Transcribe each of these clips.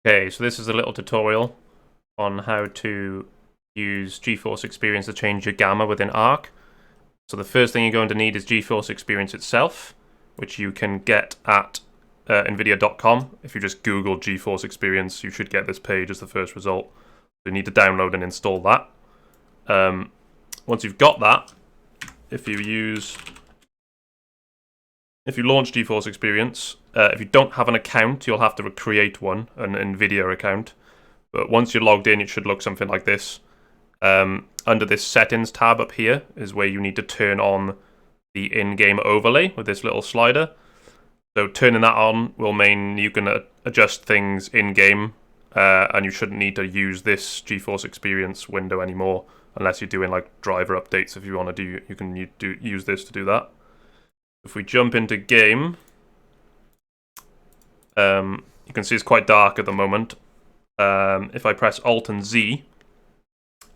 Okay, so this is a little tutorial on how to use Geforce Experience to change your gamma within ARK. So the first thing you're going to need is Geforce Experience itself, which you can get at Nvidia.com. If you just Google Geforce Experience, you should get this page as the first result. So you need to download and install that. Once you've got that, if you launch Geforce Experience, if you don't have an account, you'll have to create one, an Nvidia account. But once you're logged in, it should look something like this. Under this settings tab up here is where you need to turn on the in-game overlay with this little slider. So turning that on will mean you can adjust things in-game, and you shouldn't need to use this Geforce Experience window anymore unless you're doing like driver updates. If you want to do, you can use this to do that. If we jump into game, you can see it's quite dark at the moment. If I press Alt and Z,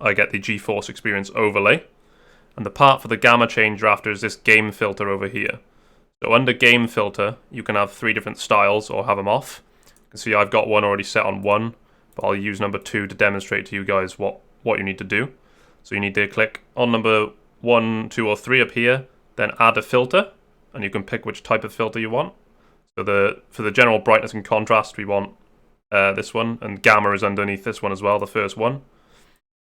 I get the Geforce Experience overlay. And the part for the gamma change you're after is this game filter over here. So under game filter, you can have 3 different styles or have them off. You can see I've got one already set on 1, but I'll use number 2 to demonstrate to you guys what you need to do. So you need to click on number 1, 2, or 3 up here, then add a filter, and you can pick which type of filter you want. So for the general brightness and contrast, we want this one, and gamma is underneath this one as well, the first one.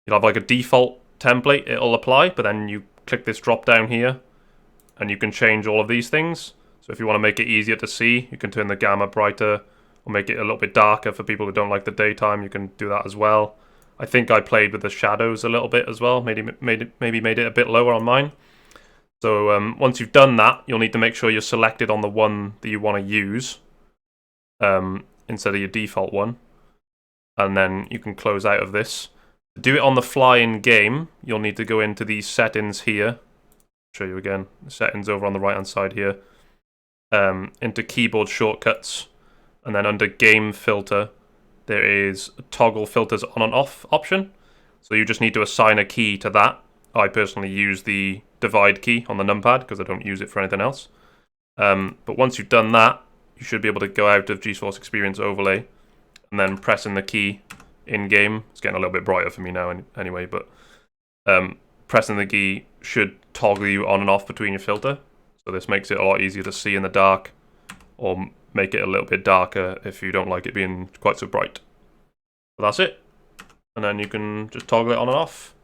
You'll have like a default template it'll apply, but then you click this drop down here, and you can change all of these things. So if you want to make it easier to see, you can turn the gamma brighter, or make it a little bit darker for people who don't like the daytime. You can do that as well. I think I played with the shadows a little bit as well, maybe made it a bit lower on mine. So once you've done that, you'll need to make sure you're selected on the one that you want to use instead of your default one. And then you can close out of this. To do it on the fly in game, you'll need to go into these settings here. Show you again. The settings over on the right hand side here. Into keyboard shortcuts. And then under game filter, there is a toggle filters on and off option. So you just need to assign a key to that. I personally use the divide key on the numpad because I don't use it for anything else. But once you've done that, you should be able to go out of Geforce Experience overlay and then pressing the key in game. It's getting a little bit brighter for me now anyway, but pressing the key should toggle you on and off between your filter. So this makes it a lot easier to see in the dark, or make it a little bit darker if you don't like it being quite so bright. So that's it. And then you can just toggle it on and off.